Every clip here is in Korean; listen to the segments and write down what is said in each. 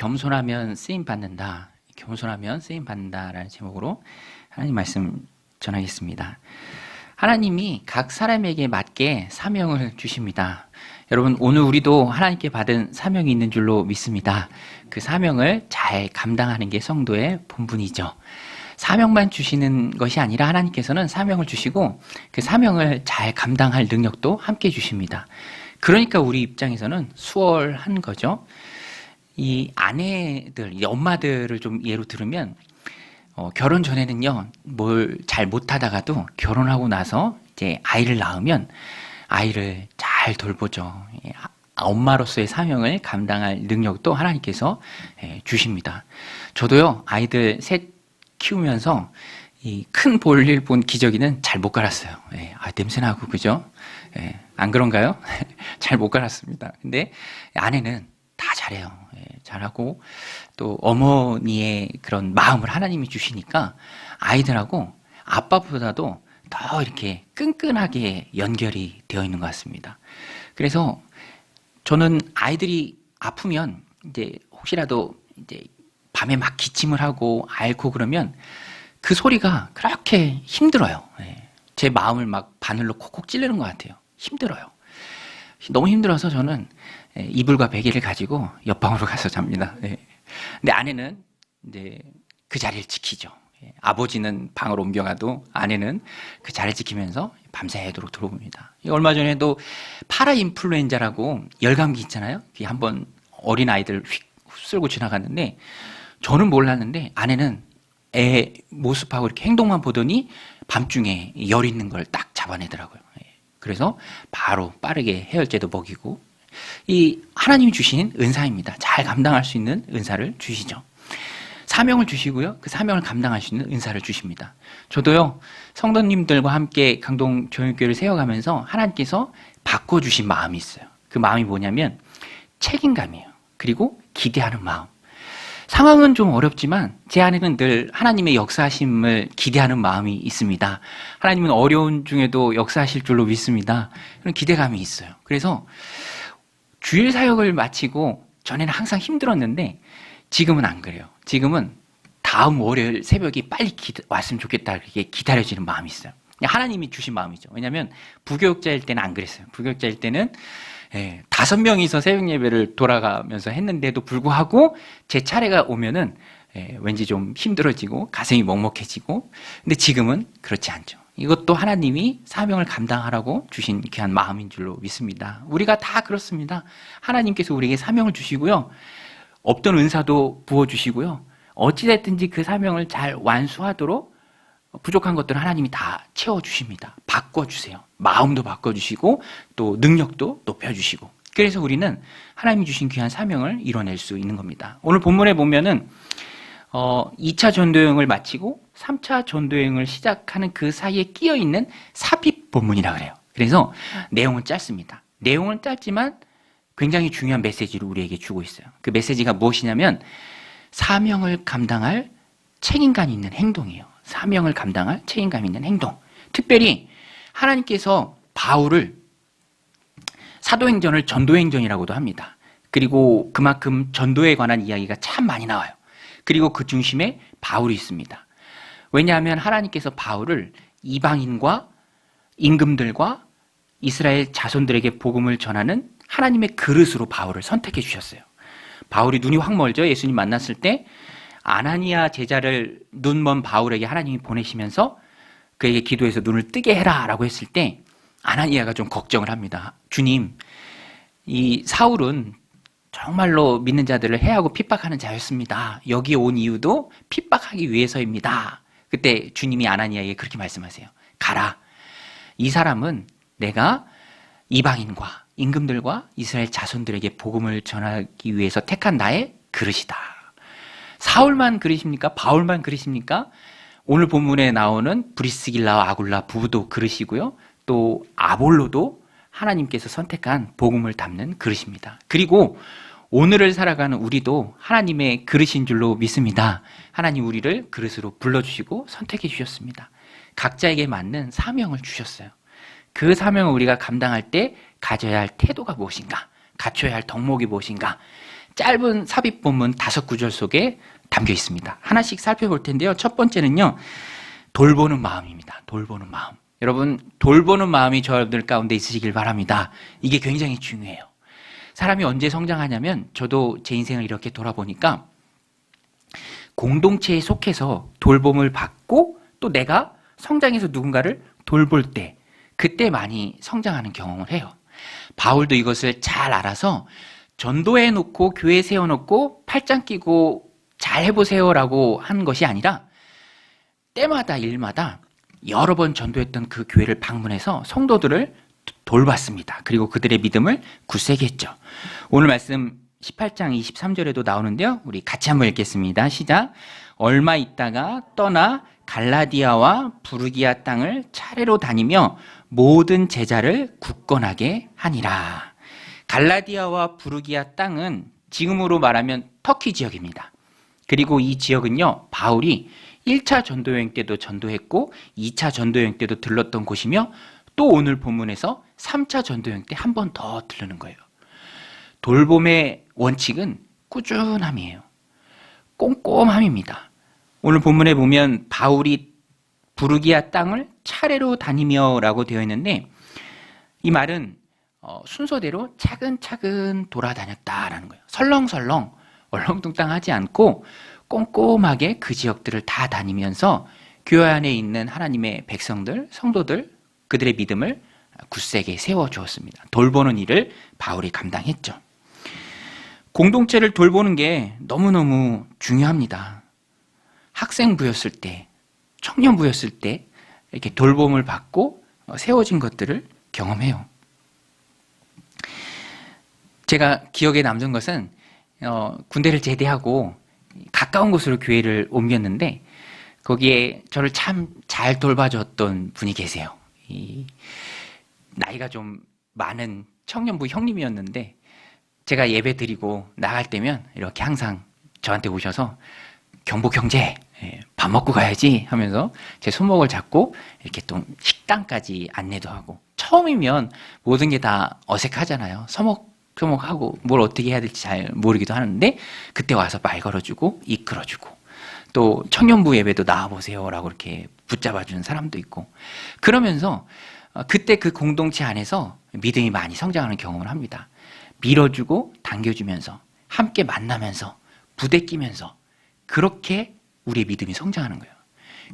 겸손하면 쓰임 받는다. 겸손하면 쓰임 받는다라는 제목으로 하나님 말씀 전하겠습니다. 하나님이 각 사람에게 맞게 사명을 주십니다. 여러분, 오늘 우리도 하나님께 받은 사명이 있는 줄로 믿습니다. 그 사명을 잘 감당하는 게 성도의 본분이죠. 사명만 주시는 것이 아니라 하나님께서는 사명을 주시고 그 사명을 잘 감당할 능력도 함께 주십니다. 그러니까 우리 입장에서는 수월한 거죠. 이 아내들, 이 엄마들을 좀 예로 들으면 결혼 전에는요, 뭘 잘 못하다가도 결혼하고 나서 이제 아이를 낳으면 아이를 잘 돌보죠. 엄마로서의 사명을 감당할 능력도 하나님께서 주십니다. 저도요, 아이들 셋 키우면서 이 큰 볼일 본 기저귀는 잘 못 갈았어요. 냄새나고, 그죠? 안 그런가요? 잘 못 갈았습니다. 근데 아내는 다 잘해요. 잘하고 또 어머니의 그런 마음을 하나님이 주시니까 아이들하고 아빠보다도 더 이렇게 끈끈하게 연결이 되어 있는 것 같습니다. 그래서 저는 아이들이 아프면 이제 혹시라도 이제 밤에 막 기침을 하고 앓고 그러면 그 소리가 그렇게 힘들어요. 제 마음을 막 바늘로 콕콕 찌르는 것 같아요. 힘들어요. 너무 힘들어서 저는 이불과 베개를 가지고 옆방으로 가서 잡니다. 근데 아내는 이제 그 자리를 지키죠. 아버지는 방을 옮겨가도 아내는 그 자리를 지키면서 밤새도록 돌봅니다. 얼마 전에도 파라인플루엔자라고 열감기 있잖아요. 그게 한번 어린 아이들 휙 휩쓸고 지나갔는데 저는 몰랐는데 아내는 애 모습하고 이렇게 행동만 보더니 밤중에 열 있는 걸 딱 잡아내더라고요. 그래서 바로 빠르게 해열제도 먹이고, 이 하나님이 주신 은사입니다. 잘 감당할 수 있는 은사를 주시죠. 사명을 주시고요, 그 사명을 감당할 수 있는 은사를 주십니다. 저도요, 성도님들과 함께 강동 조용교회를 세워가면서 하나님께서 바꿔주신 마음이 있어요. 그 마음이 뭐냐면 책임감이에요. 그리고 기대하는 마음. 상황은 좀 어렵지만 제 안에는 늘 하나님의 역사하심을 기대하는 마음이 있습니다. 하나님은 어려운 중에도 역사하실 줄로 믿습니다. 그런 기대감이 있어요. 그래서 주일 사역을 마치고 전에는 항상 힘들었는데 지금은 안 그래요. 지금은 다음 월요일 새벽이 빨리 왔으면 좋겠다, 그렇게 기다려지는 마음이 있어요. 하나님이 주신 마음이죠. 왜냐하면 부교육자일 때는 안 그랬어요. 부교육자일 때는 5명이서 새벽 예배를 돌아가면서 했는데도 불구하고 제 차례가 오면은 왠지 좀 힘들어지고 가슴이 먹먹해지고, 근데 지금은 그렇지 않죠. 이것도 하나님이 사명을 감당하라고 주신 귀한 마음인 줄로 믿습니다. 우리가 다 그렇습니다. 하나님께서 우리에게 사명을 주시고요, 없던 은사도 부어주시고요, 어찌됐든지 그 사명을 잘 완수하도록 부족한 것들은 하나님이 다 채워주십니다. 바꿔주세요. 마음도 바꿔주시고 또 능력도 높여주시고, 그래서 우리는 하나님이 주신 귀한 사명을 이뤄낼 수 있는 겁니다. 오늘 본문에 보면은 2차 전도여행을 마치고 3차 전도여행을 시작하는 그 사이에 끼어있는 삽입 본문이라 그래요. 그래서 내용은 짧습니다. 내용은 짧지만 굉장히 중요한 메시지를 우리에게 주고 있어요. 그 메시지가 무엇이냐면 사명을 감당할 책임감 있는 행동이에요. 사명을 감당할 책임감 있는 행동. 특별히 하나님께서 바울을 사도행전을 전도행전이라고도 합니다. 그리고 그만큼 전도에 관한 이야기가 참 많이 나와요. 그리고 그 중심에 바울이 있습니다. 왜냐하면 하나님께서 바울을 이방인과 임금들과 이스라엘 자손들에게 복음을 전하는 하나님의 그릇으로 바울을 선택해 주셨어요. 바울이 눈이 확 멀죠. 예수님 만났을 때 아나니아 제자를 눈먼 바울에게 하나님이 보내시면서 그에게 기도해서 눈을 뜨게 해라 라고 했을 때 아나니아가 좀 걱정을 합니다. 주님, 이 사울은 정말로 믿는 자들을 해하고 핍박하는 자였습니다. 여기 온 이유도 핍박하기 위해서입니다. 그때 주님이 아나니아에게 그렇게 말씀하세요. 가라. 이 사람은 내가 이방인과 임금들과 이스라엘 자손들에게 복음을 전하기 위해서 택한 나의 그릇이다. 사울만 그릇입니까? 바울만 그릇입니까? 오늘 본문에 나오는 브리스길라와 아굴라 부부도 그릇이고요, 또 아볼로도 하나님께서 선택한 복음을 담는 그릇입니다. 그리고 오늘을 살아가는 우리도 하나님의 그릇인 줄로 믿습니다. 하나님 우리를 그릇으로 불러주시고 선택해 주셨습니다. 각자에게 맞는 사명을 주셨어요. 그 사명을 우리가 감당할 때 가져야 할 태도가 무엇인가, 갖춰야 할 덕목이 무엇인가, 짧은 삽입 본문 5구절 속에 담겨 있습니다. 하나씩 살펴볼 텐데요. 첫 번째는요, 돌보는 마음입니다. 돌보는 마음. 여러분, 돌보는 마음이 저들 가운데 있으시길 바랍니다. 이게 굉장히 중요해요. 사람이 언제 성장하냐면, 저도 제 인생을 이렇게 돌아보니까 공동체에 속해서 돌봄을 받고 또 내가 성장해서 누군가를 돌볼 때, 그때 많이 성장하는 경험을 해요. 바울도 이것을 잘 알아서 전도해 놓고 교회 세워놓고 팔짱 끼고 잘 해보세요라고 한 것이 아니라 때마다 일마다 여러 번 전도했던 그 교회를 방문해서 성도들을 돌봤습니다. 그리고 그들의 믿음을 굳세게 했죠. 오늘 말씀 18장 23절에도 나오는데요. 우리 같이 한번 읽겠습니다. 시작. 얼마 있다가 떠나 갈라디아와 부르기아 땅을 차례로 다니며 모든 제자를 굳건하게 하니라. 갈라디아와 부르기아 땅은 지금으로 말하면 터키 지역입니다. 그리고 이 지역은요, 바울이 1차 전도여행 때도 전도했고 2차 전도여행 때도 들렀던 곳이며 또 오늘 본문에서 3차 전도여행 때 한 번 더 들르는 거예요. 돌봄의 원칙은 꾸준함이에요. 꼼꼼함입니다. 오늘 본문에 보면 바울이 부르기아 땅을 차례로 다니며 라고 되어 있는데 이 말은 순서대로 차근차근 돌아다녔다라는 거예요. 설렁설렁 얼렁뚱땅하지 않고 꼼꼼하게 그 지역들을 다 다니면서 교회 안에 있는 하나님의 백성들, 성도들, 그들의 믿음을 굳세게 세워주었습니다. 돌보는 일을 바울이 감당했죠. 공동체를 돌보는 게 너무너무 중요합니다. 학생부였을 때, 청년부였을 때 이렇게 돌봄을 받고 세워진 것들을 경험해요. 제가 기억에 남는 것은 군대를 제대하고 가까운 곳으로 교회를 옮겼는데 거기에 저를 참 잘 돌봐줬던 분이 계세요. 나이가 좀 많은 청년부 형님이었는데 제가 예배 드리고 나갈 때면 이렇게 항상 저한테 오셔서 경복 형제 밥 먹고 가야지 하면서 제 손목을 잡고 이렇게 또 식당까지 안내도 하고, 처음이면 모든 게 다 어색하잖아요. 서먹서먹하고 뭘 어떻게 해야 될지 잘 모르기도 하는데 그때 와서 말 걸어주고 이끌어주고, 또 청년부 예배도 나와보세요 라고 이렇게 붙잡아주는 사람도 있고, 그러면서 그때 그 공동체 안에서 믿음이 많이 성장하는 경험을 합니다. 밀어주고 당겨주면서 함께 만나면서 부대끼면서 그렇게 우리의 믿음이 성장하는 거예요.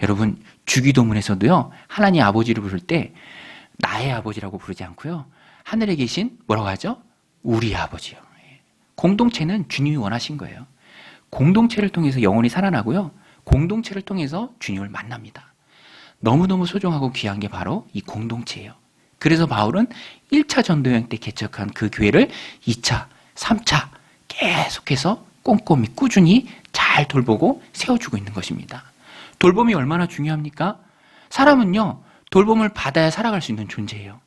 여러분, 주기도문에서도요, 하나님 아버지를 부를 때 나의 아버지라고 부르지 않고요, 하늘에 계신 뭐라고 하죠? 우리 아버지요. 공동체는 주님이 원하신 거예요. 공동체를 통해서 영혼이 살아나고요, 공동체를 통해서 주님을 만납니다. 너무너무 소중하고 귀한 게 바로 이 공동체예요. 그래서 바울은 1차 전도여행 때 개척한 그 교회를 2차, 3차 계속해서 꼼꼼히 꾸준히 잘 돌보고 세워주고 있는 것입니다. 돌봄이 얼마나 중요합니까? 사람은요, 돌봄을 받아야 살아갈 수 있는 존재예요.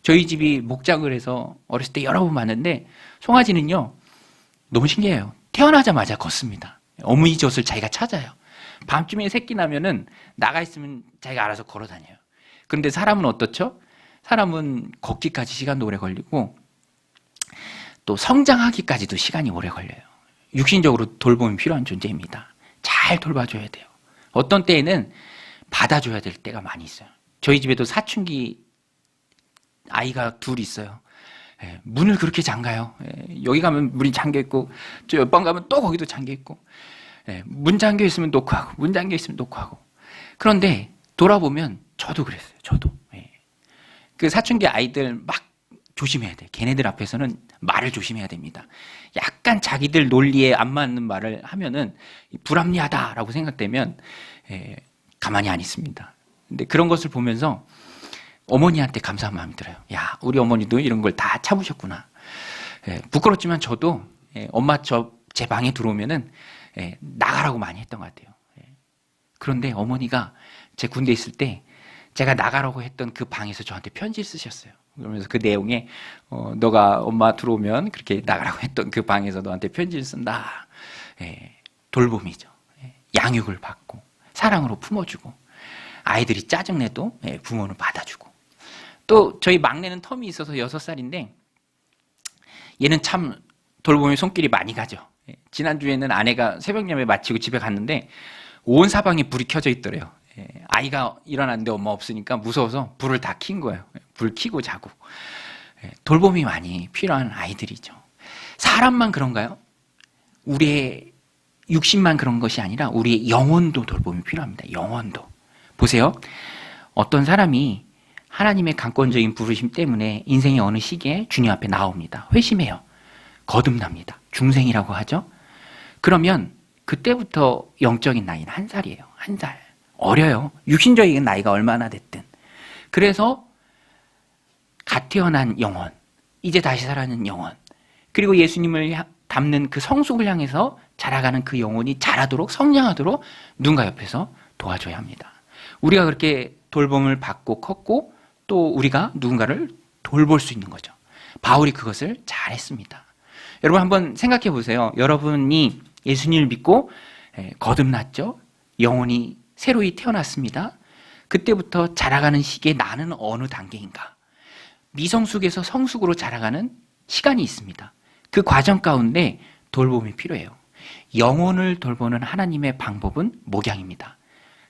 저희 집이 목장을 해서 어렸을 때 여러 번 봤는데 송아지는요, 너무 신기해요. 태어나자마자 걷습니다. 어머니 젖을 자기가 찾아요. 밤중에 새끼 나면은 나가 있으면 자기가 알아서 걸어 다녀요. 그런데 사람은 어떻죠? 사람은 걷기까지 시간도 오래 걸리고 또 성장하기까지도 시간이 오래 걸려요. 육신적으로 돌봄이 필요한 존재입니다. 잘 돌봐줘야 돼요. 어떤 때에는 받아줘야 될 때가 많이 있어요. 저희 집에도 사춘기 아이가 둘 있어요. 문을 그렇게 잠가요. 여기 가면 문이 잠겨있고 저 옆방 가면 또 거기도 잠겨있고, 문 잠겨있으면 놓고 하고 문 잠겨있으면 놓고 하고. 그런데 돌아보면 저도 그랬어요. 저도. 그 사춘기 아이들 막 조심해야 돼. 걔네들 앞에서는 말을 조심해야 됩니다. 약간 자기들 논리에 안 맞는 말을 하면은 불합리하다라고 생각되면 가만히 안 있습니다. 근데 그런 것을 보면서 어머니한테 감사한 마음이 들어요. 야, 우리 어머니도 이런 걸 다 참으셨구나. 부끄럽지만 저도 엄마 제 방에 들어오면은 나가라고 많이 했던 것 같아요. 그런데 어머니가 제 군대 있을 때 제가 나가라고 했던 그 방에서 저한테 편지를 쓰셨어요. 그러면서 그 내용에 너가 엄마 들어오면 그렇게 나가라고 했던 그 방에서 너한테 편지를 쓴다. 돌봄이죠. 양육을 받고 사랑으로 품어주고, 아이들이 짜증내도 부모는 받아주고. 또 저희 막내는 텀이 있어서 6살인데 얘는 참 돌봄의 손길이 많이 가죠. 지난주에는 아내가 새벽 예배 마치고 집에 갔는데 온 사방에 불이 켜져 있더래요. 아이가 일어났는데 엄마 없으니까 무서워서 불을 다 킨 거예요. 불 켜고 자고. 돌봄이 많이 필요한 아이들이죠. 사람만 그런가요? 우리의 육신만 그런 것이 아니라 우리의 영혼도 돌봄이 필요합니다. 영혼도. 보세요. 어떤 사람이 하나님의 강권적인 부르심 때문에 인생의 어느 시기에 주님 앞에 나옵니다. 회심해요. 거듭납니다. 중생이라고 하죠. 그러면 그때부터 영적인 나이는 1살이에요. 1살. 어려요. 육신적인 나이가 얼마나 됐든. 그래서 갓 태어난 영혼, 이제 다시 살아나는 영혼, 그리고 예수님을 담는 그 성숙을 향해서 자라가는 그 영혼이 자라도록, 성장하도록 누군가 옆에서 도와줘야 합니다. 우리가 그렇게 돌봄을 받고 컸고 또 우리가 누군가를 돌볼 수 있는 거죠. 바울이 그것을 잘했습니다. 여러분 한번 생각해 보세요. 여러분이 예수님을 믿고 거듭났죠. 영혼이 새로이 태어났습니다. 그때부터 자라가는 시기에 나는 어느 단계인가? 미성숙에서 성숙으로 자라가는 시간이 있습니다. 그 과정 가운데 돌봄이 필요해요. 영혼을 돌보는 하나님의 방법은 목양입니다.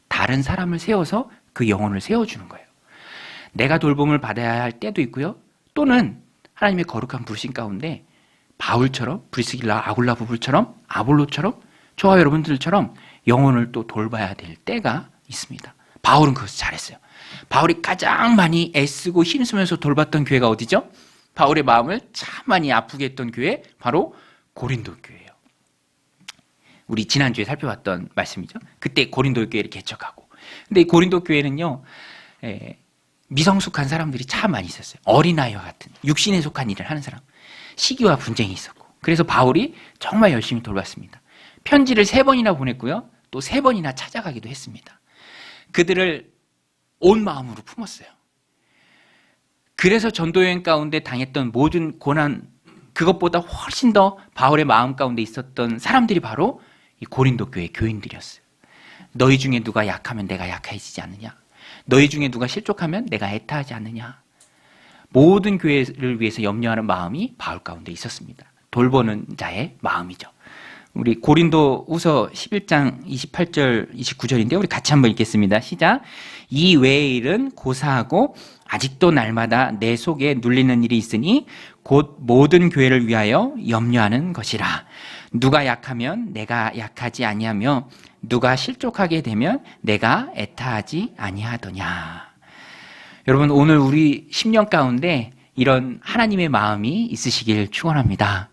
다른 사람을 세워서 그 영혼을 세워주는 거예요. 내가 돌봄을 받아야 할 때도 있고요. 또는 하나님의 거룩한 부르심 가운데 바울처럼, 브리스길라 아굴라 부부처럼, 아볼로처럼, 저와 여러분들처럼 영혼을 또 돌봐야 될 때가 있습니다. 바울은 그것을 잘했어요. 바울이 가장 많이 애쓰고 힘쓰면서 돌봤던 교회가 어디죠? 바울의 마음을 참 많이 아프게 했던 교회, 바로 고린도 교회예요. 우리 지난주에 살펴봤던 말씀이죠. 그때 고린도 교회를 개척하고. 근데 이 고린도 교회는요, 미성숙한 사람들이 참 많이 있었어요. 어린아이와 같은 육신에 속한 일을 하는 사람, 시기와 분쟁이 있었고. 그래서 바울이 정말 열심히 돌봤습니다. 편지를 3번이나 보냈고요. 또 3번이나 찾아가기도 했습니다. 그들을 온 마음으로 품었어요. 그래서 전도여행 가운데 당했던 모든 고난, 그것보다 훨씬 더 바울의 마음 가운데 있었던 사람들이 바로 이 고린도 교회 교인들이었어요. 너희 중에 누가 약하면 내가 약해지지 않느냐? 너희 중에 누가 실족하면 내가 애타하지 않느냐? 모든 교회를 위해서 염려하는 마음이 바울 가운데 있었습니다. 돌보는 자의 마음이죠. 우리 고린도후서 11장 28절 29절인데 우리 같이 한번 읽겠습니다. 시작. 이 외의 일은 고사하고 아직도 날마다 내 속에 눌리는 일이 있으니 곧 모든 교회를 위하여 염려하는 것이라. 누가 약하면 내가 약하지 아니하며 누가 실족하게 되면 내가 애타하지 아니하더냐. 여러분 오늘 우리 10년 가운데 이런 하나님의 마음이 있으시길 축원합니다.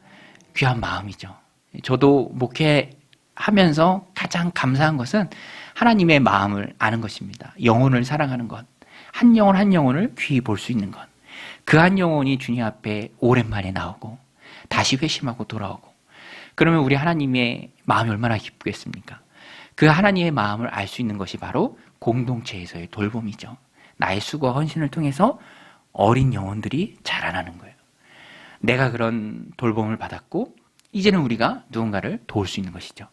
귀한 마음이죠. 저도 목회하면서 가장 감사한 것은 하나님의 마음을 아는 것입니다. 영혼을 사랑하는 것, 한 영혼 한 영혼을 귀히 볼 수 있는 것, 그 한 영혼이 주님 앞에 오랜만에 나오고 다시 회심하고 돌아오고, 그러면 우리 하나님의 마음이 얼마나 기쁘겠습니까? 그 하나님의 마음을 알 수 있는 것이 바로 공동체에서의 돌봄이죠. 나의 수고와 헌신을 통해서 어린 영혼들이 자라나는 거예요. 내가 그런 돌봄을 받았고 이제는 우리가 누군가를 도울 수 있는 것이죠.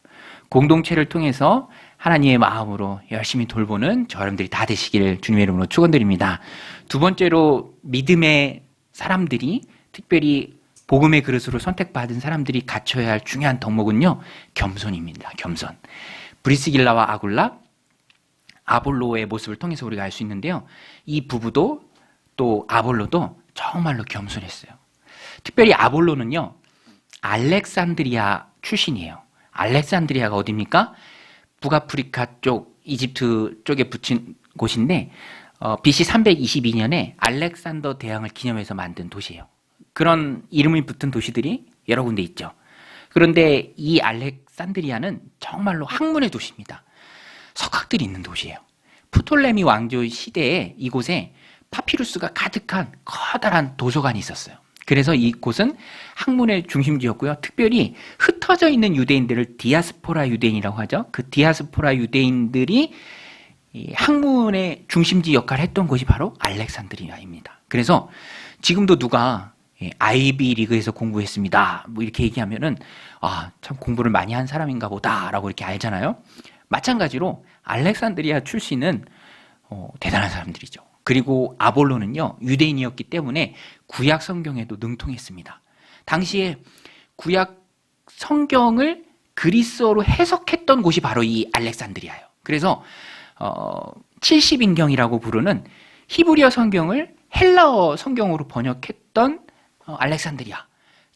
공동체를 통해서 하나님의 마음으로 열심히 돌보는 저 여러분들이 다 되시기를 주님의 이름으로 축원드립니다. 두 번째로 믿음의 사람들이, 특별히 복음의 그릇으로 선택받은 사람들이 갖춰야 할 중요한 덕목은요, 겸손입니다. 겸손. 브리스길라와 아굴라, 아볼로의 모습을 통해서 우리가 알 수 있는데요, 이 부부도 또 아볼로도 정말로 겸손했어요. 특별히 아볼로는요, 알렉산드리아 출신이에요. 알렉산드리아가 어디입니까? 북아프리카 쪽, 이집트 쪽에 붙인 곳인데 BC 322년에 알렉산더 대왕을 기념해서 만든 도시예요. 그런 이름이 붙은 도시들이 여러 군데 있죠. 그런데 이 알렉산드리아는 정말로 학문의 도시입니다. 석학들이 있는 도시예요. 프톨레미 왕조 시대에 이곳에 파피루스가 가득한 커다란 도서관이 있었어요. 그래서 이곳은 학문의 중심지였고요. 특별히 흩어져 있는 유대인들을 디아스포라 유대인이라고 하죠. 그 디아스포라 유대인들이 이 학문의 중심지 역할을 했던 곳이 바로 알렉산드리아입니다. 그래서 지금도 누가 아이비 리그에서 공부했습니다, 뭐 이렇게 얘기하면은 참 공부를 많이 한 사람인가 보다라고 이렇게 알잖아요. 마찬가지로 알렉산드리아 출신은 대단한 사람들이죠. 그리고 아볼로는요, 유대인이었기 때문에 구약 성경에도 능통했습니다. 당시에 구약 성경을 그리스어로 해석했던 곳이 바로 이 알렉산드리아예요. 그래서 70인경이라고 부르는 히브리어 성경을 헬라어 성경으로 번역했던 알렉산드리아,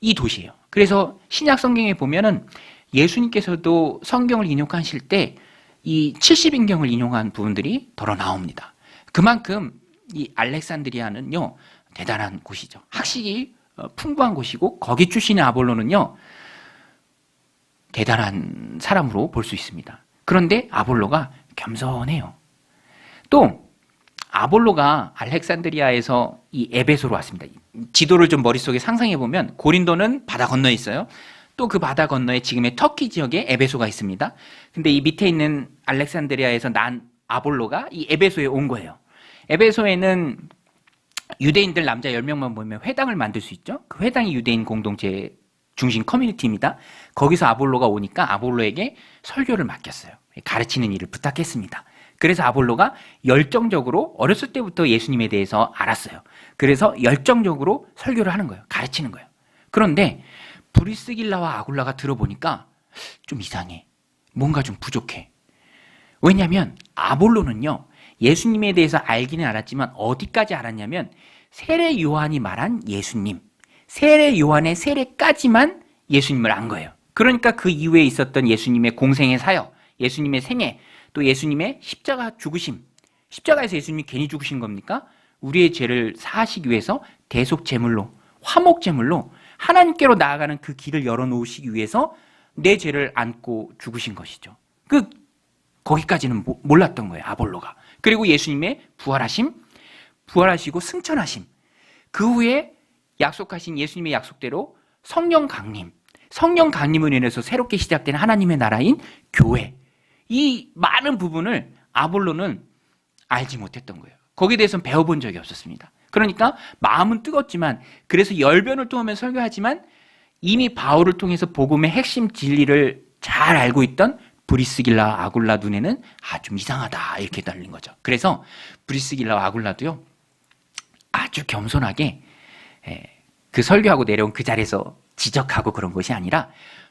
이 도시예요. 그래서 신약 성경에 보면은 예수님께서도 성경을 인용하실 때 이 70인경을 인용한 부분들이 덜어 나옵니다. 그만큼 이 알렉산드리아는요, 대단한 곳이죠. 학식이 풍부한 곳이고, 거기 출신의 아볼로는요, 대단한 사람으로 볼 수 있습니다. 그런데 아볼로가 겸손해요. 또 아볼로가 알렉산드리아에서 이 에베소로 왔습니다. 지도를 좀 머릿속에 상상해 보면 고린도는 바다 건너에 있어요. 또 그 바다 건너에 지금의 터키 지역에 에베소가 있습니다. 근데 이 밑에 있는 알렉산드리아에서 난 아볼로가 이 에베소에 온 거예요. 에베소에는 유대인들 남자 10명만 모이면 회당을 만들 수 있죠. 그 회당이 유대인 공동체 중심 커뮤니티입니다. 거기서 아볼로가 오니까 아볼로에게 설교를 맡겼어요. 가르치는 일을 부탁했습니다. 그래서 아볼로가 열정적으로 어렸을 때부터 예수님에 대해서 알았어요. 그래서 열정적으로 설교를 하는 거예요. 가르치는 거예요. 그런데 브리스길라와 아굴라가 들어보니까 좀 이상해. 뭔가 좀 부족해. 왜냐하면 아볼로는요, 예수님에 대해서 알기는 알았지만 어디까지 알았냐면 세례 요한이 말한 예수님, 세례 요한의 세례까지만 예수님을 안 거예요. 그러니까 그 이후에 있었던 예수님의 공생의 사역, 예수님의 생애, 또 예수님의 십자가 죽으심, 십자가에서 예수님이 괜히 죽으신 겁니까? 우리의 죄를 사하시기 위해서 대속 제물로, 화목 제물로 하나님께로 나아가는 그 길을 열어놓으시기 위해서 내 죄를 안고 죽으신 것이죠. 거기까지는 몰랐던 거예요, 아볼로가. 그리고 예수님의 부활하시고 승천하심, 그 후에 약속하신 예수님의 약속대로 성령 강림으로 인해서 새롭게 시작된 하나님의 나라인 교회, 이 많은 부분을 아볼로는 알지 못했던 거예요. 거기에 대해서는 배워본 적이 없었습니다. 그러니까 마음은 뜨겁지만, 그래서 열변을 통하며 설교하지만 이미 바울을 통해서 복음의 핵심 진리를 잘 알고 있던 브리스길라 아굴라 눈에는 좀 이상하다 이렇게 달린 거죠. 그래서 브리스길라와 아굴라도요, 아주 겸손하게 그 설교하고 내려온 그 자리에서 지적하고 그런 것이 아니라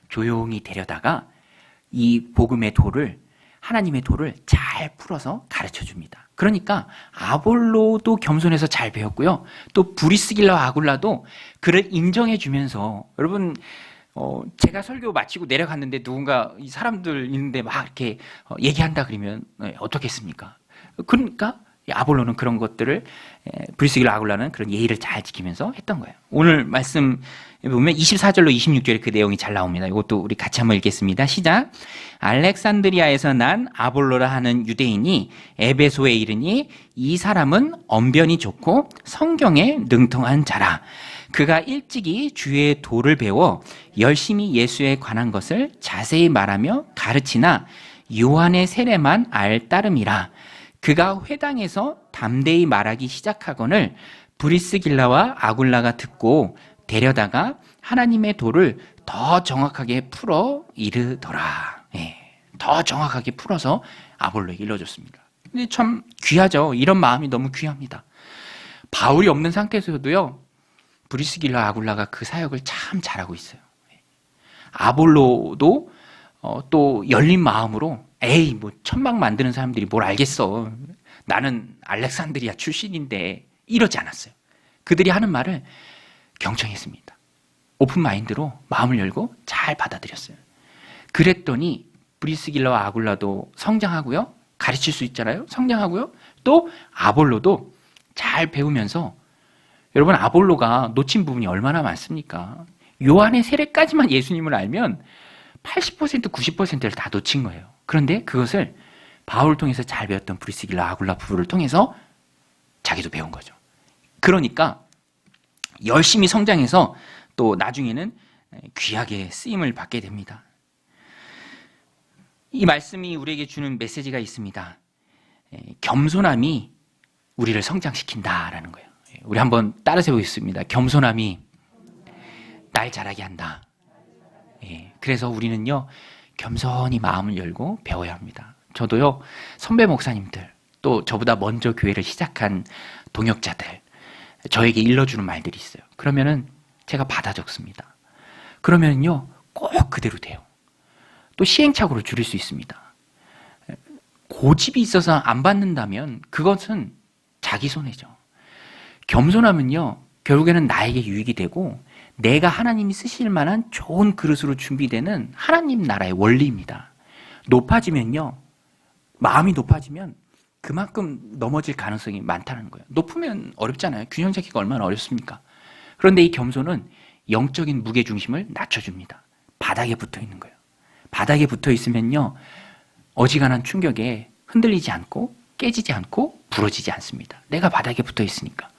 조용히 데려다가 이 복음의 도를, 하나님의 도를 잘 풀어서 가르쳐 줍니다. 그러니까 아볼로도 겸손해서 잘 배웠고요. 또 브리스길라와 아굴라도 그를 인정해 주면서, 여러분 제가 설교 마치고 내려갔는데 누군가 이 사람들 있는데 막 이렇게 얘기한다 그러면 어떻겠습니까? 그러니까 아볼로는 그런 것들을, 브리스길라 아굴라는 그런 예의를 잘 지키면서 했던 거예요. 오늘 말씀 보면 24절로 26절에 그 내용이 잘 나옵니다. 이것도 우리 같이 한번 읽겠습니다. 시작. 알렉산드리아에서 난 아볼로라 하는 유대인이 에베소에 이르니 이 사람은 언변이 좋고 성경에 능통한 자라. 그가 일찍이 주의 도를 배워 열심히 예수에 관한 것을 자세히 말하며 가르치나 요한의 세례만 알 따름이라. 그가 회당에서 담대히 말하기 시작하거늘 브리스길라와 아굴라가 듣고 데려다가 하나님의 도를 더 정확하게 풀어 이르더라. 더 정확하게 풀어서 아볼로에게 일러줬습니다. 근데 참 귀하죠. 이런 마음이 너무 귀합니다. 바울이 없는 상태에서도요, 브리스길라 아굴라가 그 사역을 참 잘하고 있어요. 아볼로도 또 열린 마음으로 뭐 천막 만드는 사람들이 뭘 알겠어. 나는 알렉산드리아 출신인데 이러지 않았어요. 그들이 하는 말을 경청했습니다. 오픈 마인드로 마음을 열고 잘 받아들였어요. 그랬더니 브리스길라와 아굴라도 성장하고요. 가르칠 수 있잖아요. 성장하고요. 또 아볼로도 잘 배우면서, 여러분 아볼로가 놓친 부분이 얼마나 많습니까? 요한의 세례까지만 예수님을 알면 80% 90%를 다 놓친 거예요. 그런데 그것을 바울을 통해서 잘 배웠던 브리스길라 아굴라 부부를 통해서 자기도 배운 거죠. 그러니까 열심히 성장해서 또 나중에는 귀하게 쓰임을 받게 됩니다. 이 말씀이 우리에게 주는 메시지가 있습니다. 겸손함이 우리를 성장시킨다라는 거예요. 우리 한번 따라서 보겠습니다. 겸손함이 날 자라게 한다. 그래서 우리는요, 겸손히 마음을 열고 배워야 합니다. 저도요, 선배 목사님들, 또 저보다 먼저 교회를 시작한 동역자들, 저에게 일러주는 말들이 있어요. 그러면은 제가 받아 적습니다. 그러면요 꼭 그대로 돼요. 또 시행착오를 줄일 수 있습니다. 고집이 있어서 안 받는다면 그것은 자기 손해죠. 겸손하면요 결국에는 나에게 유익이 되고 내가 하나님이 쓰실 만한 좋은 그릇으로 준비되는 하나님 나라의 원리입니다. 높아지면요 마음이 높아지면 그만큼 넘어질 가능성이 많다는 거예요. 높으면 어렵잖아요. 균형 잡기가 얼마나 어렵습니까? 그런데 이 겸손은 영적인 무게중심을 낮춰줍니다. 바닥에 붙어 있는 거예요. 바닥에 붙어 있으면요 어지간한 충격에 흔들리지 않고 깨지지 않고 부러지지 않습니다. 내가 바닥에 붙어 있으니까.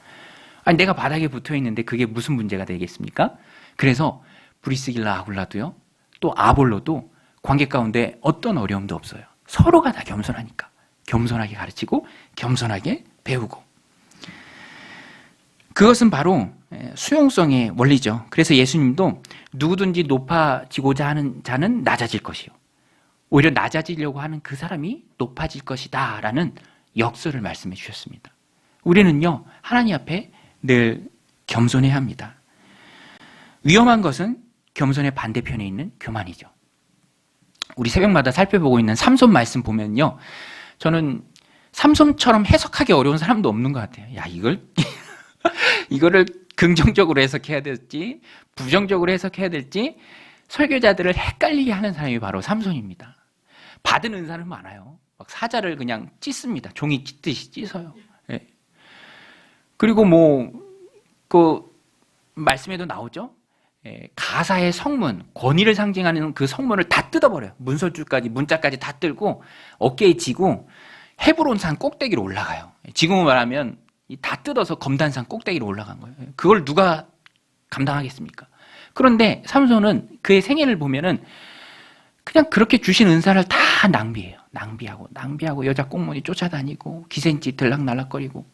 아니 내가 바닥에 붙어 있는데 그게 무슨 문제가 되겠습니까? 그래서 브리스길라 아굴라도요 또 아볼로도 관계 가운데 어떤 어려움도 없어요. 서로가 다 겸손하니까. 겸손하게 가르치고 겸손하게 배우고. 그것은 바로 수용성의 원리죠. 그래서 예수님도 누구든지 높아지고자 하는 자는 낮아질 것이요 오히려 낮아지려고 하는 그 사람이 높아질 것이다 라는 역설을 말씀해 주셨습니다. 우리는요 하나님 앞에 늘 겸손해야 합니다. 위험한 것은 겸손의 반대편에 있는 교만이죠. 우리 새벽마다 살펴보고 있는 삼손 말씀 보면요 저는 삼손처럼 해석하기 어려운 사람도 없는 것 같아요. 야 이거를 긍정적으로 해석해야 될지 부정적으로 해석해야 될지 설교자들을 헷갈리게 하는 사람이 바로 삼손입니다. 받은 은사는 많아요. 막 사자를 그냥 찢습니다. 종이 찢듯이 찢어요. 예. 그리고 그 말씀에도 나오죠. 예. 가사의 성문, 권위를 상징하는 그 성문을 다 뜯어버려요. 문설주까지 문자까지 다 뜯고 어깨에 지고 헤브론산 꼭대기로 올라가요. 지금은 말하면 다 뜯어서 검단산 꼭대기로 올라간 거예요. 그걸 누가 감당하겠습니까? 그런데 삼손은 그의 생애를 보면은 그냥 그렇게 주신 은사를 다 낭비해요. 낭비하고 여자 꽁무니 쫓아다니고 기생쥐 들락날락거리고.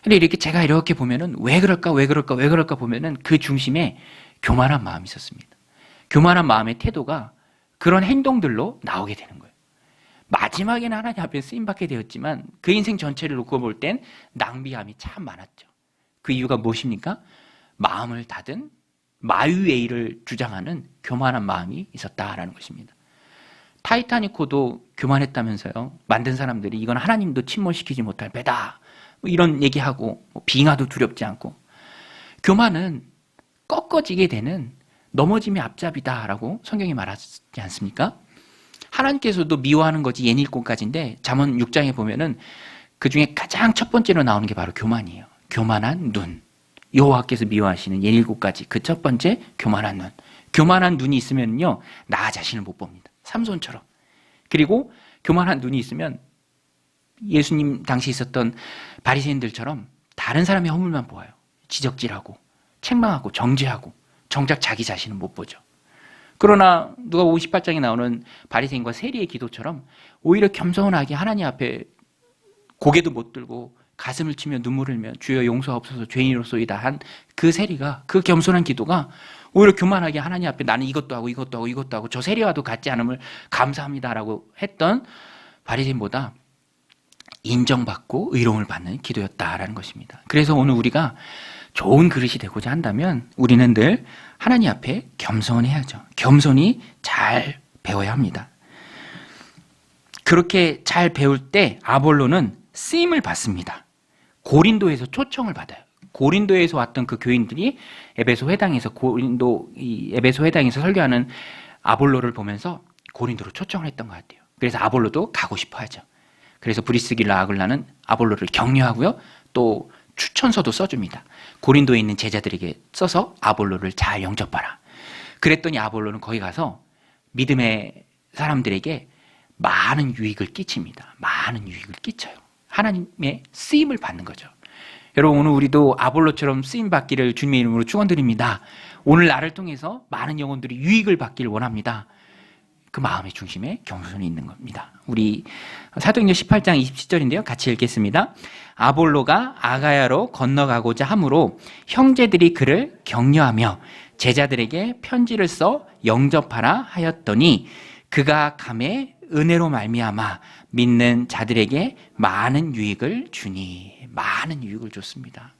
근데 제가 이렇게 보면은 왜 그럴까 보면은 그 중심에 교만한 마음이 있었습니다. 교만한 마음의 태도가 그런 행동들로 나오게 되는 거예요. 마지막에는 하나님 앞에 쓰임받게 되었지만 그 인생 전체를 놓고 볼 땐 낭비함이 참 많았죠. 그 이유가 무엇입니까? 마음을 닫은 마유에이를 주장하는 교만한 마음이 있었다라는 것입니다. 타이타닉호도 교만했다면서요. 만든 사람들이 이건 하나님도 침몰시키지 못할 배다. 이런 얘기하고 빙하도 두렵지 않고. 교만은 꺾어지게 되는 넘어짐의 앞잡이다라고 성경이 말하지 않습니까? 하나님께서도 미워하는 것이 옛일꽃까지인데 잠언 6장에 보면은 그 중에 가장 첫 번째로 나오는 게 바로 교만이에요. 교만한 눈. 여호와께서 미워하시는 옛일꽃까지 그 첫 번째 교만한 눈. 교만한 눈이 있으면요 나 자신을 못 봅니다. 삼손처럼. 그리고 교만한 눈이 있으면 예수님 당시 있었던 바리새인들처럼 다른 사람의 허물만 보아요. 지적질하고 책망하고 정죄하고 정작 자기 자신은 못 보죠. 그러나 누가복음 18장에 나오는 바리새인과 세리의 기도처럼 오히려 겸손하게 하나님 앞에 고개도 못 들고 가슴을 치며 눈물을 흘며 주여 용서하옵소서 죄인으로소이다 한 그 세리가 그 겸손한 기도가 오히려 교만하게 하나님 앞에 나는 이것도 하고 저 세리와도 같지 않음을 감사합니다라고 했던 바리새인보다 인정받고 의로움을 받는 기도였다라는 것입니다. 그래서 오늘 우리가 좋은 그릇이 되고자 한다면 우리는 늘 하나님 앞에 겸손해야죠. 겸손히 잘 배워야 합니다. 그렇게 잘 배울 때 아볼로는 쓰임을 받습니다. 고린도에서 초청을 받아요. 고린도에서 왔던 그 교인들이 에베소 회당에서 설교하는 아볼로를 보면서 고린도로 초청을 했던 것 같아요. 그래서 아볼로도 가고 싶어 하죠. 그래서 브리스길라 아굴라는 아볼로를 격려하고요. 또 추천서도 써줍니다. 고린도에 있는 제자들에게 써서 아볼로를 잘 영접하라. 그랬더니 아볼로는 거기 가서 믿음의 사람들에게 많은 유익을 끼칩니다. 많은 유익을 끼쳐요. 하나님의 쓰임을 받는 거죠. 여러분 오늘 우리도 아볼로처럼 쓰임 받기를 주님의 이름으로 축원드립니다. 오늘 나를 통해서 많은 영혼들이 유익을 받기를 원합니다. 그 마음의 중심에 겸손이 있는 겁니다. 우리 사도행전 18장 27절인데요. 같이 읽겠습니다. 아볼로가 아가야로 건너가고자 하므로 형제들이 그를 격려하며 제자들에게 편지를 써 영접하라 하였더니 그가 감에 은혜로 말미암아 믿는 자들에게 많은 유익을 주니 많은 유익을 줬습니다.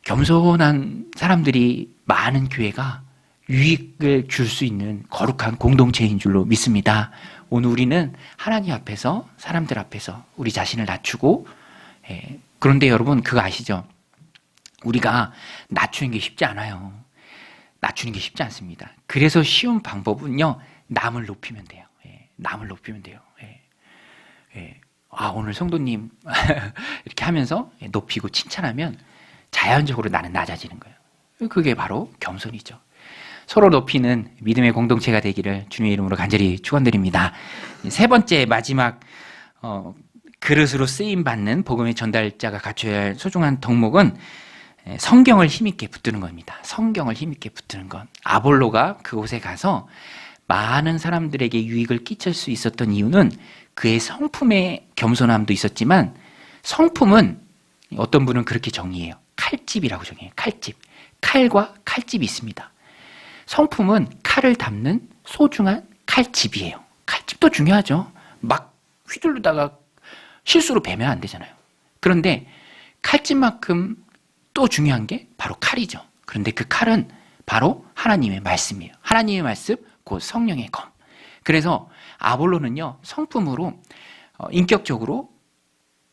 겸손한 사람들이 많은 교회가 유익을 줄 수 있는 거룩한 공동체인 줄로 믿습니다. 오늘 우리는 하나님 앞에서, 사람들 앞에서 우리 자신을 낮추고, 그런데 여러분 그거 아시죠? 우리가 낮추는 게 쉽지 않아요. 낮추는 게 쉽지 않습니다. 그래서 쉬운 방법은요, 남을 높이면 돼요. 남을 높이면 돼요. 오늘 성도님 이렇게 하면서 높이고 칭찬하면 자연적으로 나는 낮아지는 거예요. 그게 바로 겸손이죠. 서로 높이는 믿음의 공동체가 되기를 주님의 이름으로 간절히 축원드립니다. 세 번째 마지막 그릇으로 쓰임받는 복음의 전달자가 갖춰야 할 소중한 덕목은 성경을 힘있게 붙드는 겁니다. 성경을 힘있게 붙드는 것. 아볼로가 그곳에 가서 많은 사람들에게 유익을 끼칠 수 있었던 이유는 그의 성품의 겸손함도 있었지만, 성품은 어떤 분은 그렇게 정의해요. 칼집이라고 정의해요. 칼집. 칼과 칼집이 있습니다. 성품은 칼을 담는 소중한 칼집이에요. 칼집도 중요하죠. 막 휘둘르다가 실수로 베면 안 되잖아요. 그런데 칼집만큼 또 중요한 게 바로 칼이죠. 그런데 그 칼은 바로 하나님의 말씀이에요. 하나님의 말씀, 곧 성령의 검. 그래서 아볼로는요, 성품으로 인격적으로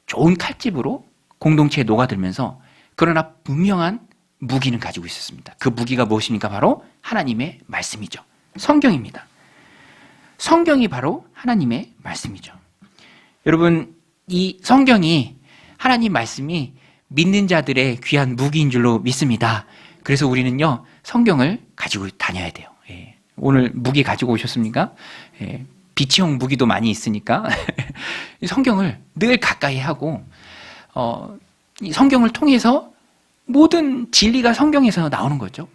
좋은 칼집으로 공동체에 녹아들면서, 그러나 분명한 무기는 가지고 있었습니다. 그 무기가 무엇입니까? 바로 하나님의 말씀이죠. 성경입니다. 성경이 바로 하나님의 말씀이죠. 여러분, 이 성경이, 하나님 말씀이 믿는 자들의 귀한 무기인 줄로 믿습니다. 그래서 우리는요, 성경을 가지고 다녀야 돼요. 오늘 무기 가지고 오셨습니까? 비치용 무기도 많이 있으니까 성경을 늘 가까이 하고, 이 성경을 통해서 모든 진리가 성경에서 나오는 거죠.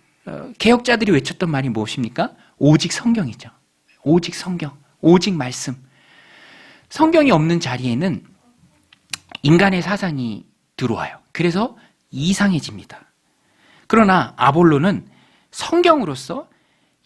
개혁자들이 외쳤던 말이 무엇입니까? 오직 성경이죠. 오직 성경, 오직 말씀. 성경이 없는 자리에는 인간의 사상이 들어와요. 그래서 이상해집니다. 그러나 아볼로는 성경으로서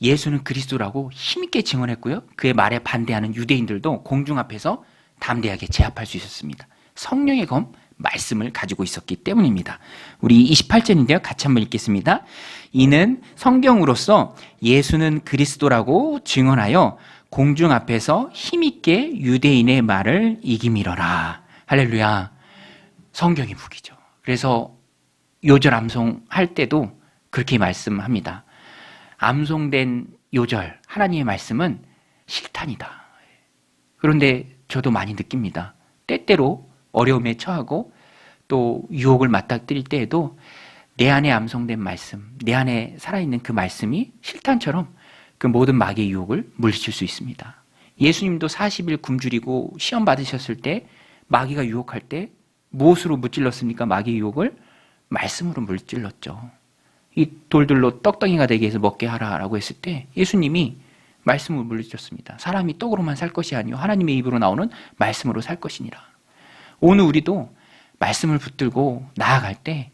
예수는 그리스도라고 힘있게 증언했고요, 그의 말에 반대하는 유대인들도 공중 앞에서 담대하게 제압할 수 있었습니다. 성령의 검, 말씀을 가지고 있었기 때문입니다. 우리 28절인데요. 같이 한번 읽겠습니다. 이는 성경으로서 예수는 그리스도라고 증언하여 공중 앞에서 힘있게 유대인의 말을 이기미러라. 할렐루야. 성경이 무기죠. 그래서 요절 암송할 때도 그렇게 말씀합니다. 암송된 요절, 하나님의 말씀은 실탄이다. 그런데 저도 많이 느낍니다. 때때로 어려움에 처하고 또 유혹을 맞닥뜨릴 때에도 내 안에 암송된 말씀, 내 안에 살아있는 그 말씀이 실탄처럼 그 모든 마귀의 유혹을 물리칠 수 있습니다. 예수님도 40일 굶주리고 시험 받으셨을 때 마귀가 유혹할 때 무엇으로 무찔렀습니까? 마귀의 유혹을 말씀으로 물찔렀죠. 이 돌들로 떡덩이가 되게 해서 먹게 하라라고 했을 때 예수님이 말씀으로 물리쳤습니다. 사람이 떡으로만 살 것이 아니요 하나님의 입으로 나오는 말씀으로 살 것이니라. 오늘 우리도 말씀을 붙들고 나아갈 때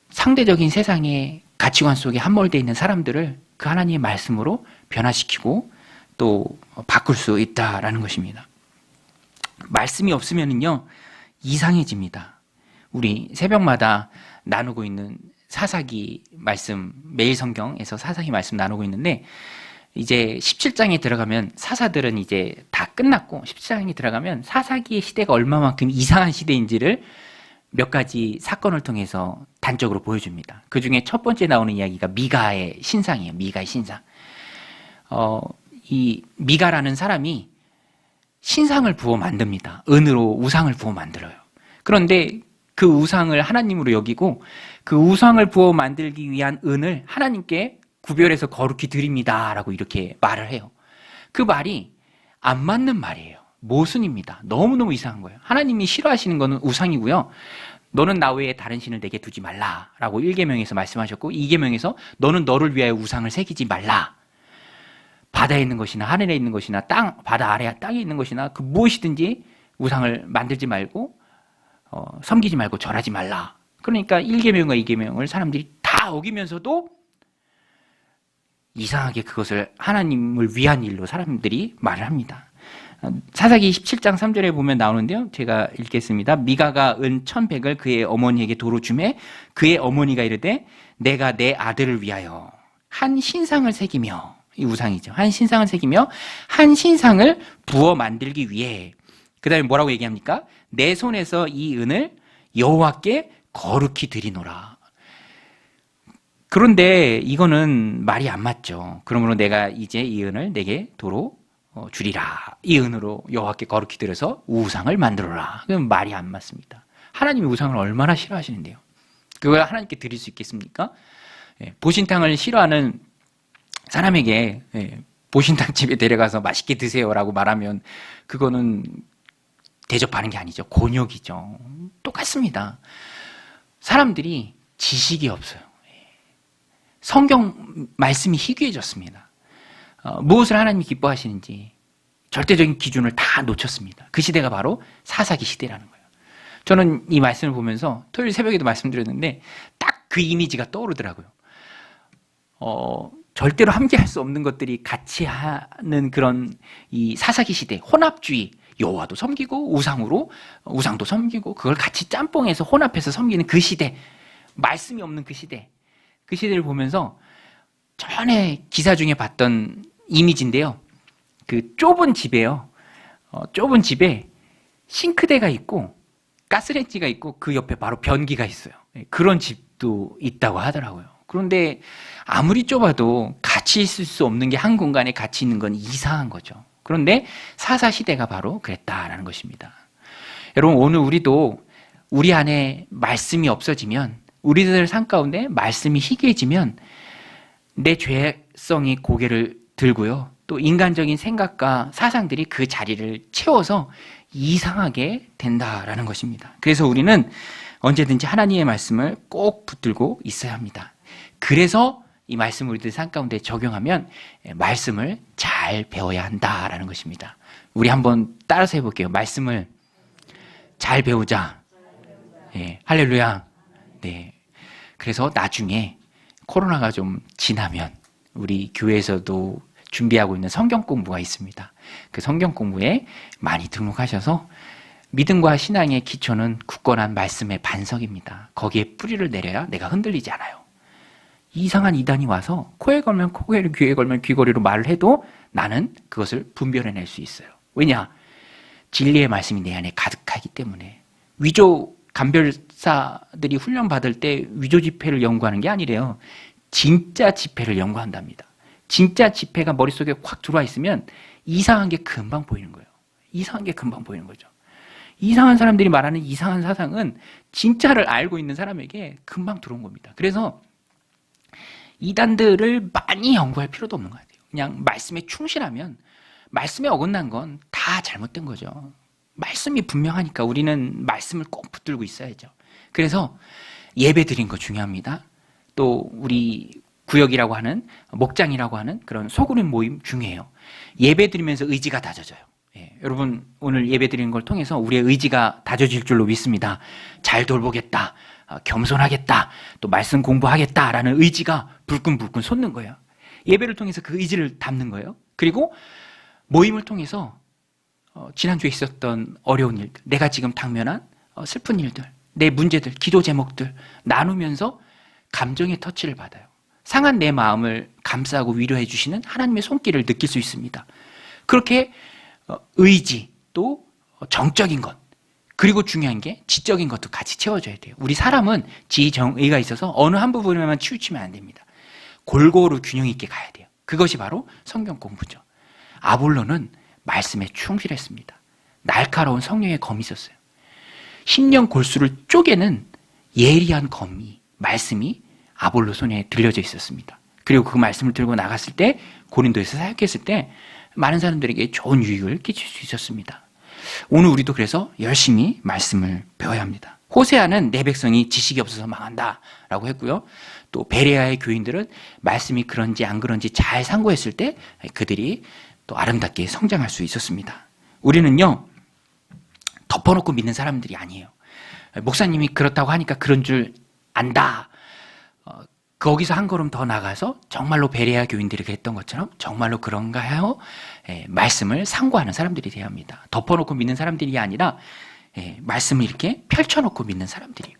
상대적인 세상의 가치관 속에 함몰되어 있는 사람들을 그 하나님의 말씀으로 변화시키고 또 바꿀 수 있다라는 것입니다. 말씀이 없으면요 이상해집니다. 우리 새벽마다 나누고 있는 사사기 말씀, 매일 성경에서 사사기 말씀 나누고 있는데, 이제 17장에 들어가면 사사들은 이제 다 끝났고 17장에 들어가면 사사기의 시대가 얼마만큼 이상한 시대인지를 몇 가지 사건을 통해서 단적으로 보여줍니다. 그 중에 첫 번째 나오는 이야기가 미가의 신상이에요. 미가의 신상. 이 미가라는 사람이 신상을 부어 만듭니다. 은으로 우상을 부어 만들어요. 그런데 그 우상을 하나님으로 여기고 그 우상을 부어 만들기 위한 은을 하나님께 구별해서 거룩히 드립니다 라고 이렇게 말을 해요. 그 말이 안 맞는 말이에요. 모순입니다. 너무너무 이상한 거예요. 하나님이 싫어하시는 거는 우상이고요, 너는 나 외에 다른 신을 내게 두지 말라 라고 1계명에서 말씀하셨고, 2계명에서 너는 너를 위하여 우상을 새기지 말라. 바다에 있는 것이나 하늘에 있는 것이나 바다 아래 땅에 있는 것이나 그 무엇이든지 우상을 만들지 말고 섬기지 말고 절하지 말라. 그러니까 1계명과 2계명을 사람들이 다 어기면서도 이상하게 그것을 하나님을 위한 일로 사람들이 말을 합니다. 사사기 17장 3절에 보면 나오는데요, 제가 읽겠습니다. 미가가 은 1,100을 그의 어머니에게 도로 주매 그의 어머니가 이르되 내가 내 아들을 위하여 한 신상을 새기며, 이 우상이죠. 한 신상을 새기며 한 신상을 부어 만들기 위해, 그 다음에 뭐라고 얘기합니까? 내 손에서 이 은을 여호와께 거룩히 드리노라. 그런데 이거는 말이 안 맞죠. 그러므로 내가 이제 이 은을 내게 도로 주리라. 이 은으로 여호와께 거룩히 드려서 우상을 만들어라. 그건 말이 안 맞습니다. 하나님이 우상을 얼마나 싫어하시는데요. 그걸 하나님께 드릴 수 있겠습니까? 보신탕을 싫어하는 사람에게 보신탕 집에 데려가서 맛있게 드세요라고 말하면 그거는 대접하는 게 아니죠. 곤욕이죠. 똑같습니다. 사람들이 지식이 없어요. 성경 말씀이 희귀해졌습니다. 무엇을 하나님이 기뻐하시는지 절대적인 기준을 다 놓쳤습니다. 그 시대가 바로 사사기 시대라는 거예요. 저는 이 말씀을 보면서 토요일 새벽에도 말씀드렸는데 딱 그 이미지가 떠오르더라고요. 절대로 함께할 수 없는 것들이 같이 하는 그런 이 사사기 시대, 혼합주의, 여호와도 섬기고 우상도 섬기고 그걸 같이 짬뽕해서 혼합해서 섬기는 그 시대, 말씀이 없는 그 시대를 보면서 전에 기사 중에 봤던 이미지인데요. 그 좁은 집에요. 좁은 집에 싱크대가 있고 가스레인지가 있고 그 옆에 바로 변기가 있어요. 그런 집도 있다고 하더라고요. 그런데 아무리 좁아도 같이 있을 수 없는 게 한 공간에 같이 있는 건 이상한 거죠. 그런데 사사시대가 바로 그랬다라는 것입니다. 여러분, 오늘 우리도 우리 안에 말씀이 없어지면, 우리들 삶 가운데 말씀이 희귀해지면 내 죄성이 고개를 들고요. 또 인간적인 생각과 사상들이 그 자리를 채워서 이상하게 된다라는 것입니다. 그래서 우리는 언제든지 하나님의 말씀을 꼭 붙들고 있어야 합니다. 그래서 이 말씀을 우리들 삶 가운데 적용하면 말씀을 잘 배워야 한다라는 것입니다. 우리 한번 따라서 해볼게요. 말씀을 잘 배우자. 네, 할렐루야. 네. 그래서 나중에 코로나가 좀 지나면 우리 교회에서도 준비하고 있는 성경 공부가 있습니다. 그 성경 공부에 많이 등록하셔서 믿음과 신앙의 기초는 굳건한 말씀의 반석입니다. 거기에 뿌리를 내려야 내가 흔들리지 않아요. 이상한 이단이 와서 코에 걸면 코걸이, 귀에 걸면 귀걸이로 말을 해도 나는 그것을 분별해낼 수 있어요. 왜냐? 진리의 말씀이 내 안에 가득하기 때문에. 위조 감별사들이 훈련받을 때 위조 지폐를 연구하는 게 아니래요. 진짜 지폐를 연구한답니다. 진짜 지폐가 머릿속에 확 들어와 있으면 이상한 게 금방 보이는 거예요. 이상한 게 금방 보이는 거죠. 이상한 사람들이 말하는 이상한 사상은 진짜를 알고 있는 사람에게 금방 들어온 겁니다. 그래서 이단들을 많이 연구할 필요도 없는 것 같아요. 그냥 말씀에 충실하면, 말씀에 어긋난 건 다 잘못된 거죠. 말씀이 분명하니까 우리는 말씀을 꼭 붙들고 있어야죠. 그래서 예배 드린 거 중요합니다. 또 우리 구역이라고 하는, 목장이라고 하는 그런 소그룹 모임 중요해요. 예배 드리면서 의지가 다져져요. 여러분, 오늘 예배 드리는 걸 통해서 우리의 의지가 다져질 줄로 믿습니다. 잘 돌보겠다, 겸손하겠다, 또 말씀 공부하겠다라는 의지가 불끈불끈 솟는 거예요. 예배를 통해서 그 의지를 담는 거예요. 그리고 모임을 통해서 지난주에 있었던 어려운 일들, 내가 지금 당면한 슬픈 일들, 내 문제들, 기도 제목들 나누면서 감정의 터치를 받아요. 상한 내 마음을 감싸고 위로해 주시는 하나님의 손길을 느낄 수 있습니다. 그렇게 의지, 또 정적인 것, 그리고 중요한 게 지적인 것도 같이 채워줘야 돼요. 우리 사람은 지정의가 있어서 어느 한 부분에만 치우치면 안 됩니다. 골고루 균형 있게 가야 돼요. 그것이 바로 성경 공부죠. 아볼로는 말씀에 충실했습니다. 날카로운 성령의 검이 있었어요. 십년 골수를 쪼개는 예리한 검이, 말씀이 아볼로 손에 들려져 있었습니다. 그리고 그 말씀을 들고 나갔을 때, 고린도에서 사역했을 때 많은 사람들에게 좋은 유익을 끼칠 수 있었습니다. 오늘 우리도 그래서 열심히 말씀을 배워야 합니다. 호세아는 내 백성이 지식이 없어서 망한다라고 했고요. 또 베레아의 교인들은 말씀이 그런지 안 그런지 잘 상고했을 때 그들이 또 아름답게 성장할 수 있었습니다. 우리는요, 덮어놓고 믿는 사람들이 아니에요. 목사님이 그렇다고 하니까 그런 줄 안다. 거기서 한 걸음 더 나가서 정말로 베레아 교인들이 그랬던 것처럼 정말로 그런가 하여 말씀을 상고하는 사람들이 되어야 합니다. 덮어놓고 믿는 사람들이 아니라 말씀을 이렇게 펼쳐놓고 믿는 사람들이에요.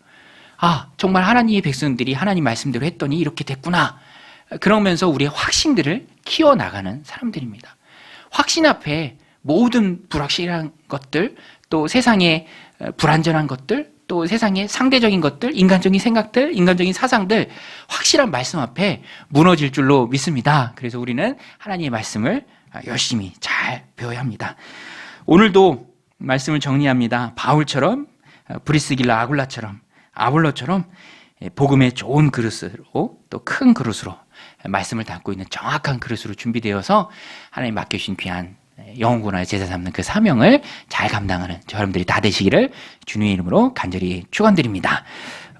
아, 정말 하나님의 백성들이 하나님 말씀대로 했더니 이렇게 됐구나. 그러면서 우리의 확신들을 키워나가는 사람들입니다. 확신 앞에 모든 불확실한 것들, 또 세상의 불안전한 것들, 또 세상의 상대적인 것들, 인간적인 생각들, 인간적인 사상들, 확실한 말씀 앞에 무너질 줄로 믿습니다. 그래서 우리는 하나님의 말씀을 열심히 잘 배워야 합니다. 오늘도 말씀을 정리합니다. 바울처럼, 브리스길라 아굴라처럼, 아볼로처럼 복음의 좋은 그릇으로, 또 큰 그릇으로 말씀을 담고 있는 정확한 그릇으로 준비되어서 하나님 맡겨주신 귀한 영혼구원의 제자 삼는 그 사명을 잘 감당하는 저 여러분들이 다 되시기를 주님의 이름으로 간절히 축원드립니다.